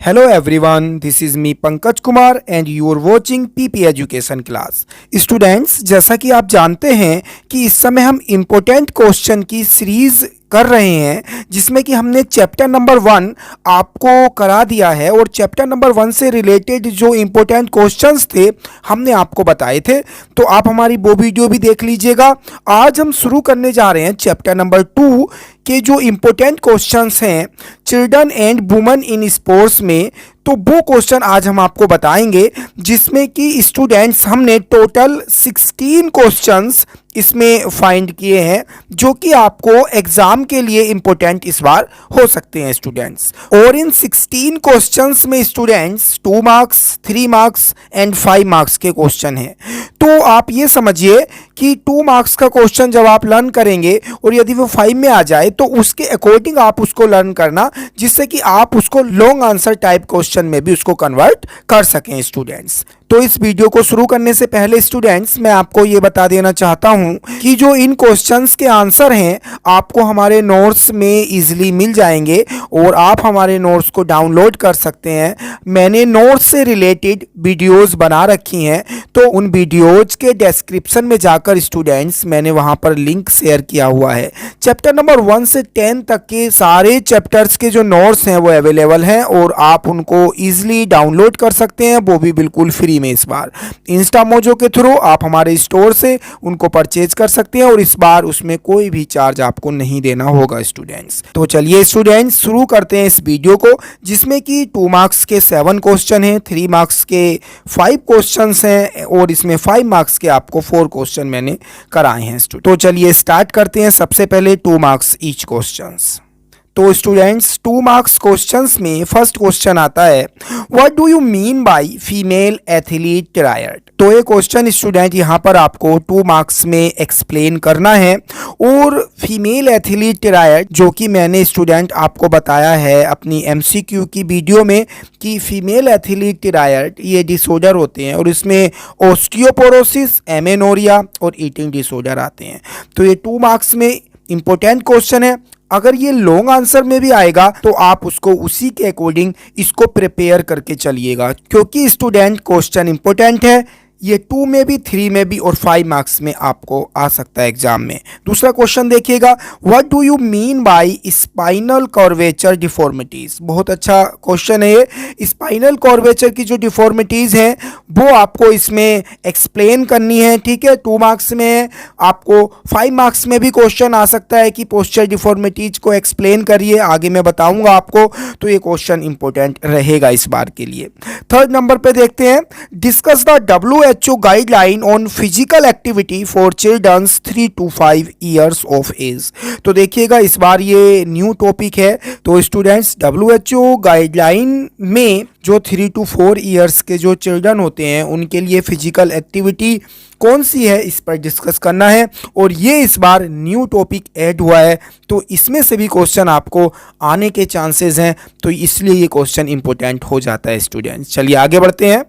Hello everyone, this is me Pankaj Kumar and you are watching PP Education class. Students, जैसा कि आप जानते हैं कि इस समय हम इम्पोर्टेंट क्वेश्चन की सीरीज कर रहे हैं जिसमें कि हमने चैप्टर नंबर 1 आपको करा दिया है और चैप्टर नंबर 1 से रिलेटेड जो इम्पोर्टेंट क्वेश्चंस थे हमने आपको बताए थे, तो आप हमारी वो वीडियो भी देख लीजिएगा। आज हम शुरू करने जा रहे हैं चैप्टर नंबर 2 के जो इम्पोर्टेंट क्वेश्चंस हैं children and women in sports में, तो वो क्वेश्चन आज हम आपको बताएंगे जिसमें कि स्टूडेंट्स हमने टोटल 16 क्वेश्चंस इसमें फाइंड किए हैं जो कि आपको एग्जाम के लिए इम्पोर्टेंट इस बार हो सकते हैं स्टूडेंट्स। और इन 16 क्वेश्चंस में students 2 marks, 3 marks and 5 marks के क्वेश्चन हैं। तो आप ये समझिए कि 2 मार्क्स का क्वेश्चन जब आप लर्न करेंगे और यदि वो 5 में आ जाए तो उसके अकॉर्डिंग आप उसको लर्न करना, जिससे कि आप उसको लॉन्ग आंसर टाइप क्वेश्चन में भी उसको कन्वर्ट कर सकें स्टूडेंट्स। तो इस वीडियो को शुरू करने से पहले स्टूडेंट्स मैं आपको ये बता देना चाहता हूँ कि जो इन क्वेश्चंस के आंसर हैं आपको हमारे नोट्स में इजीली मिल जाएंगे और आप हमारे नोट्स को डाउनलोड कर सकते हैं। मैंने नोट्स से रिलेटेड वीडियोस बना रखी हैं, तो उन वीडियोज के डिस्क्रिप्शन में जाकर स्टूडेंट्स मैंने वहाँ पर लिंक शेयर किया हुआ है। चैप्टर नंबर 1 से 10 तक के सारे चैप्टर्स के जो नोट्स हैं वो अवेलेबल हैं और आप उनको ईजिली डाउनलोड कर सकते हैं, वो भी बिल्कुल फ्री में। इस बार इंस्टा मोजो के थ्रू आप हमारे स्टोर से उनको परचेज कर सकते हैं और इस बार उसमें कोई भी चार्ज आपको नहीं देना होगा स्टूडेंट्स। तो चलिए स्टूडेंट्स शुरू करते हैं इस वीडियो को, जिसमें कि 2 मार्क्स के 7 क्वेश्चन हैं, 3 मार्क्स के 5 क्वेश्चंस हैं और इसमें 5 मार्क्स के आपको 4 क्वेश्चन मैंने कराए हैं स्टूडेंट। तो चलिए स्टार्ट करते हैं। सबसे पहले 2 मार्क्स ईच क्वेश्चंस। तो स्टूडेंट्स 2 मार्क्स क्वेश्चंस में फर्स्ट क्वेश्चन आता है, what do you mean by female athlete tired. तो ये क्वेश्चन स्टूडेंट यहाँ पर आपको 2 मार्क्स में एक्सप्लेन करना है। और फीमेल एथलीट टायर्ड जो कि मैंने स्टूडेंट आपको बताया है अपनी MCQ की वीडियो में कि फीमेल एथलीट टायर्ड ये डिसऑर्डर होते हैं और इसमें ऑस्टियोपोरोसिस, एमेनोरिया और ईटिंग डिसऑर्डर आते हैं। तो ये 2 मार्क्स में इंपॉर्टेंट क्वेश्चन है। अगर ये लॉन्ग आंसर में भी आएगा तो आप उसको उसी के अकॉर्डिंग इसको प्रिपेयर करके चलिएगा, क्योंकि स्टूडेंट क्वेश्चन इंपॉर्टेंट है। ये 2 में भी, 3 में भी और 5 मार्क्स में आपको आ सकता है एग्जाम में। दूसरा क्वेश्चन देखिएगा, what do you mean bye spinal curvature deformities. बहुत अच्छा क्वेश्चन है ये। स्पाइनल कर्वेचर की जो डिफॉर्मिटीज हैं वो आपको इसमें एक्सप्लेन करनी है, ठीक है। 2 मार्क्स में है। आपको 5 मार्क्स में भी क्वेश्चन आ सकता है कि पोस्चर डिफॉर्मिटीज को एक्सप्लेन करिए, आगे मैं बताऊंगा आपको। तो ये क्वेश्चन इंपॉर्टेंट रहेगा इस बार के लिए। थर्ड नंबर पे देखते हैं, discuss the WHO guideline on physical activity for childrens 3 to 5 years of age. तो देखिएगा इस बार ये न्यू टॉपिक है। तो स्टूडेंट्स WHO गाइडलाइन में जो 3 to 4 ईयर्स के जो चिल्ड्रन होते हैं उनके लिए फिजिकल एक्टिविटी कौन सी है इस पर डिस्कस करना है और ये इस बार न्यू टॉपिक ऐड हुआ है, तो इसमें से भी क्वेश्चन आपको आने के चांसेस हैं, तो इसलिए ये क्वेश्चन इंपॉर्टेंट हो जाता है स्टूडेंट्स। चलिए आगे बढ़ते हैं।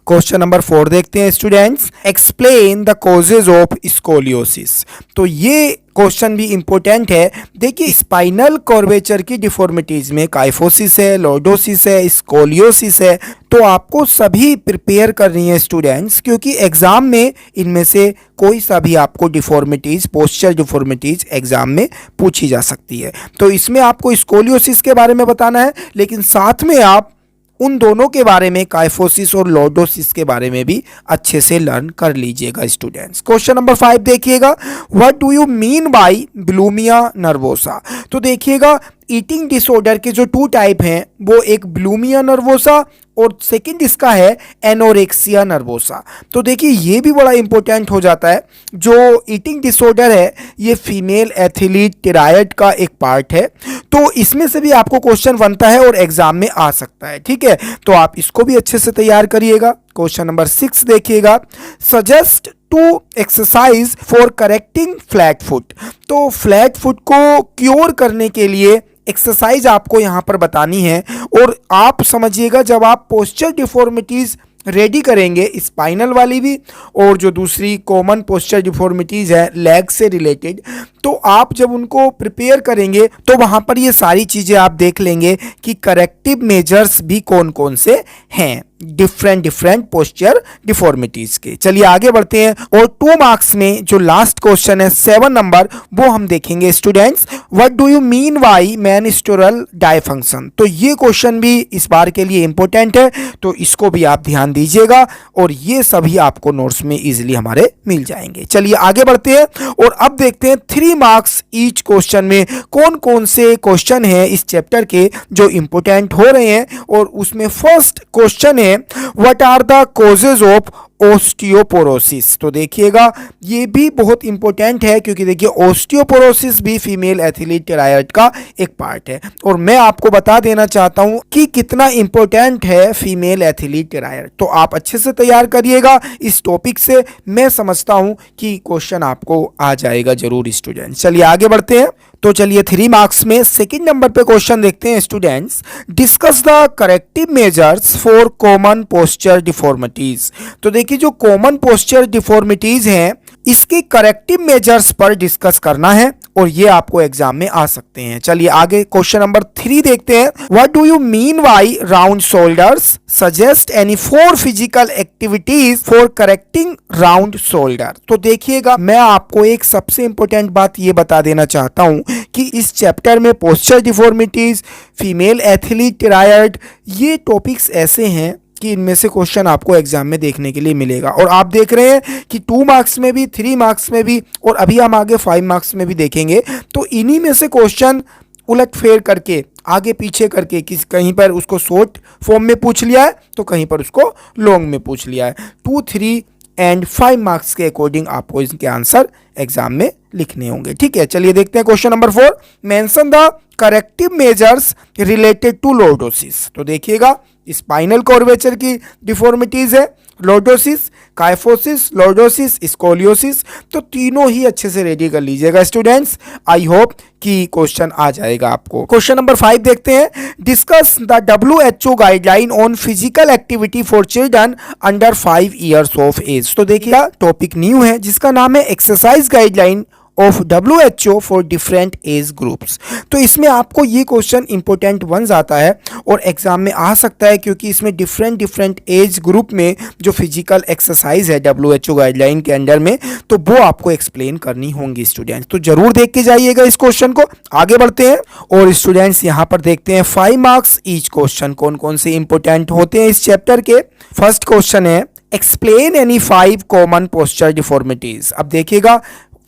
क्वेश्चन नंबर 4 देखते हैं students, explain the causes of scoliosis. तो ये क्वेश्चन भी इंपॉर्टेंट है। देखिए स्पाइनल कर्वेचर की डिफॉर्मिटीज में काइफोसिस है, लॉर्डोसिस है, स्कोलियोसिस है, तो आपको सभी प्रिपेयर करनी है स्टूडेंट्स, क्योंकि एग्जाम में इनमें से कोई सा भी आपको डिफॉर्मिटीज, पोस्चर डिफॉर्मिटीज एग्जाम में पूछी जा सकती है। तो इसमें आपको स्कोलियोसिस के बारे में बताना है, लेकिन साथ में आप उन दोनों के बारे में, काइफोसिस और लॉर्डोसिस के बारे में भी अच्छे से लर्न कर लीजिएगा स्टूडेंट्स। क्वेश्चन नंबर 5 देखिएगा, what do you mean bye bulimia nervosa. तो देखिएगा ईटिंग डिसऑर्डर के जो 2 टाइप हैं वो एक बुलिमिया नर्वोसा और सेकंड इसका है एनोरेक्सिया नर्वोसा। तो देखिए ये भी बड़ा इंपॉर्टेंट हो जाता है। जो ईटिंग डिसऑर्डर है ये फीमेल एथलीट टायर्ड का एक पार्ट है, तो इसमें से भी आपको क्वेश्चन बनता है और एग्जाम में आ सकता है, ठीक है। तो आप इसको भी अच्छे से तैयार करिएगा। क्वेश्चन नंबर 6 देखिएगा, suggest 2 exercise for correcting flat foot. तो फ्लैट फुट को क्योर करने के लिए एक्सरसाइज आपको यहाँ पर बतानी है। और आप समझिएगा जब आप पोस्चर डिफॉर्मिटीज रेडी करेंगे, स्पाइनल वाली भी और जो दूसरी कॉमन पोस्चर डिफॉर्मिटीज़ है लेग से रिलेटेड, तो आप जब उनको प्रिपेयर करेंगे तो वहाँ पर ये सारी चीज़ें आप देख लेंगे कि करेक्टिव मेजर्स भी कौन कौन से हैं डिफरेंट पोस्चर डिफॉर्मिटीज़ के। चलिए आगे बढ़ते हैं और 2 मार्क्स में जो लास्ट क्वेश्चन है 7 नंबर, वो हम देखेंगे students. What do you mean by menstrual dysfunction. तो ये क्वेश्चन भी इस बार के लिए इंपॉर्टेंट है, तो इसको भी आप ध्यान दीजिएगा और ये सभी आपको नोट्स में इजीली हमारे मिल जाएंगे। चलिए आगे बढ़ते हैं और अब देखते हैं 3 मार्क्स ईच क्वेश्चन में कौन कौन से क्वेश्चन हैं इस चैप्टर के जो इंपॉर्टेंट हो रहे हैं। और उसमें फर्स्ट क्वेश्चन है what are the causes of osteoporosis. तो देखिएगा ये भी बहुत इंपॉर्टेंट है क्योंकि देखिए ओस्टियोपोरोसिस भी फीमेल एथलीट टेरायड का एक पार्ट है और मैं आपको बता देना चाहता हूं कि कितना इंपॉर्टेंट है फीमेल एथलीट टेरायड। तो आप अच्छे से तैयार करिएगा इस टॉपिक से, मैं समझता हूं कि क्वेश्चन आपको आ जाएगा जरूर स्टूडेंट। चलिए आगे बढ़ते हैं। तो चलिए 3 मार्क्स में सेकंड नंबर पे क्वेश्चन देखते हैं students. Discuss the corrective measures for common posture deformities. तो देखिए जो कॉमन पोस्चर डिफॉर्मिटीज हैं इसके करेक्टिव मेजर्स पर डिस्कस करना है और ये आपको एग्जाम में आ सकते हैं। चलिए आगे क्वेश्चन नंबर 3 देखते हैं। What do you mean bye round shoulders, suggest any 4 physical activities for correcting round shoulder. तो देखिएगा मैं आपको एक सबसे इंपॉर्टेंट बात ये बता देना चाहता हूं कि इस चैप्टर में पोस्चर डिफॉर्मिटीज, फीमेल एथलीट टेरायड, ये टॉपिक्स ऐसे हैं कि इनमें से क्वेश्चन आपको एग्जाम में देखने के लिए मिलेगा। और आप देख रहे हैं कि 2 मार्क्स में भी, 3 मार्क्स में भी और अभी हम आगे 5 मार्क्स में भी देखेंगे। तो इन्हीं में से क्वेश्चन उलट फेर करके, आगे पीछे करके, कहीं पर उसको शॉर्ट फॉर्म में पूछ लिया है तो कहीं पर उसको लॉन्ग में पूछ लिया है। 2, 3 एंड 5 मार्क्स के अकॉर्डिंग आपको इसके आंसर एग्जाम में लिखने होंगे। ठीक है, चलिए देखते हैं question number 4। Mention the corrective measures related to lordosis. तो देखिएगा स्पाइनल कर्वेचर की डिफॉर्मिटीज है, लॉर्डोसिस, काइफोसिस, लॉर्डोसिस, स्कोलियोसिस। तो तीनों ही अच्छे से रेडी कर लीजिएगा स्टूडेंट्स। आई होप कि क्वेश्चन आ जाएगा आपको। क्वेश्चन नंबर 5 देखते हैं। Discuss the WHO guideline on physical activity for children under 5 years of age. तो देखिए टॉपिक न्यू है जिसका नाम है exercise guideline of WHO for different age groups. तो इसमें आपको ये क्वेश्चन इंपॉर्टेंट बन जाता है और एग्जाम में आ सकता है क्योंकि इसमें डिफरेंट एज ग्रुप में जो फिजिकल एक्सरसाइज है WHO गाइडलाइन के अंडर में, तो वो आपको एक्सप्लेन करनी होंगी स्टूडेंट्स। तो जरूर देख के जाइएगा इस क्वेश्चन को। आगे बढ़ते हैं और स्टूडेंट्स यहाँ पर देखते हैं 5 मार्क्स ईच क्वेश्चन कौन कौन से इंपॉर्टेंट होते हैं इस चैप्टर के। फर्स्ट क्वेश्चन है explain any 5 common posture deformities. अब देखिएगा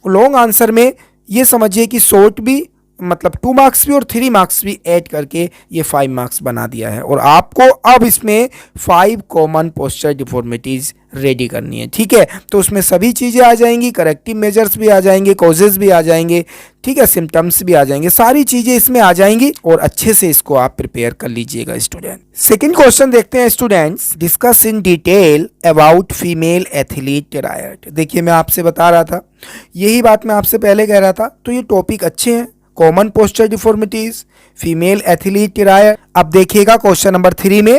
लॉन्ग आंसर में ये समझिए कि शॉर्ट भी मतलब 2 मार्क्स भी और 3 मार्क्स भी ऐड करके ये 5 मार्क्स बना दिया है और आपको अब इसमें 5 कॉमन पोस्चर डिफॉर्मिटीज रेडी करनी है। ठीक है, तो उसमें सभी चीज़ें आ जाएंगी, करेक्टिव मेजर्स भी आ जाएंगे, कॉजेज भी आ जाएंगे, ठीक है, सिम्टम्स भी आ जाएंगे, सारी चीज़ें इसमें आ जाएंगी और अच्छे से इसको आप प्रिपेयर कर लीजिएगा स्टूडेंट। सेकेंड क्वेश्चन देखते हैं students. Discuss in detail about female athlete triad. देखिए मैं आपसे बता रहा था, यही बात मैं आपसे पहले कह रहा था, तो ये टॉपिक अच्छे हैं, common posture deformities, female athlete triad. अब देखिएगा क्वेश्चन नंबर 3 में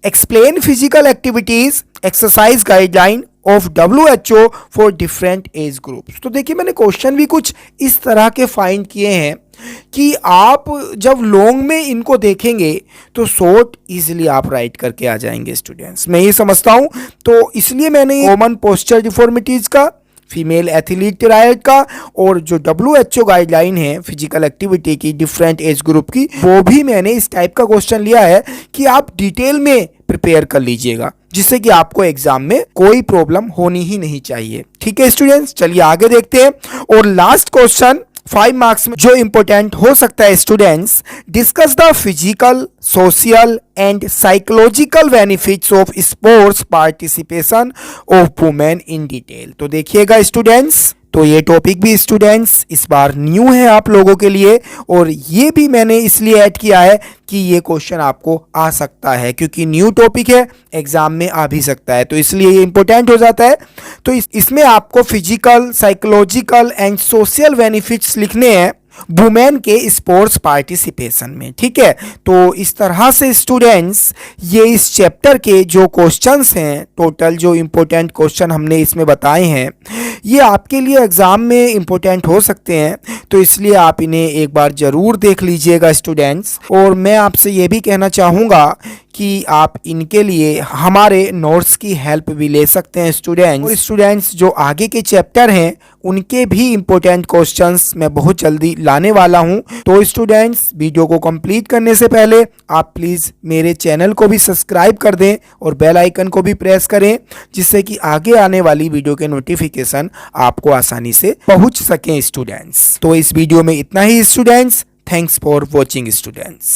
explain physical activities exercise guideline of WHO for different age groups. तो देखिए मैंने क्वेश्चन भी कुछ इस तरह के फाइंड किए हैं कि आप जब लॉन्ग में इनको देखेंगे तो शॉर्ट इजीली आप राइट करके आ जाएंगे स्टूडेंट्स, मैं ये समझता हूँ। तो इसलिए मैंने कॉमन पोस्चर डिफॉर्मिटीज का, फीमेल एथलीट टेरायड का और जो WHO गाइडलाइन है फिजिकल एक्टिविटी की डिफरेंट एज ग्रुप की, वो भी मैंने इस टाइप का क्वेश्चन लिया है कि आप डिटेल में प्रिपेयर कर लीजिएगा जिससे कि आपको एग्जाम में कोई प्रॉब्लम होनी ही नहीं चाहिए। ठीक है स्टूडेंट्स, चलिए आगे देखते हैं और लास्ट क्वेश्चन 5 मार्क्स में जो इंपॉर्टेंट हो सकता है students. Discuss the physical, social and psychological benefits of sports participation of women in detail. तो देखिएगा स्टूडेंट्स, तो ये टॉपिक भी स्टूडेंट्स इस बार न्यू है आप लोगों के लिए और ये भी मैंने इसलिए ऐड किया है कि ये क्वेश्चन आपको आ सकता है क्योंकि न्यू टॉपिक है, एग्जाम में आ भी सकता है, तो इसलिए ये इंपॉर्टेंट हो जाता है। तो इसमें आपको physical, psychological and social benefits लिखने हैं वुमेन के स्पोर्ट्स पार्टिसिपेशन में। ठीक है, तो इस तरह से स्टूडेंट्स ये इस चैप्टर के जो क्वेश्चंस हैं, टोटल जो इम्पोर्टेंट क्वेश्चन हमने इसमें बताए हैं, ये आपके लिए एग्ज़ाम में इम्पोर्टेंट हो सकते हैं, तो इसलिए आप इन्हें एक बार ज़रूर देख लीजिएगा स्टूडेंट्स। और मैं आपसे ये भी कहना चाहूँगा कि आप इनके लिए हमारे नोट्स की हेल्प भी ले सकते हैं स्टूडेंट्स। और स्टूडेंट्स जो आगे के चैप्टर हैं उनके भी इम्पोर्टेंट क्वेश्चंस मैं बहुत जल्दी लाने वाला हूं। तो स्टूडेंट्स वीडियो को कंप्लीट करने से पहले आप प्लीज़ मेरे चैनल को भी सब्सक्राइब कर दें और बेल आइकन को भी प्रेस करें, जिससे कि आगे आने वाली वीडियो के नोटिफिकेशन आपको आसानी से पहुंच सकें स्टूडेंट्स। तो इस वीडियो में इतना ही students. Thanks for watching students.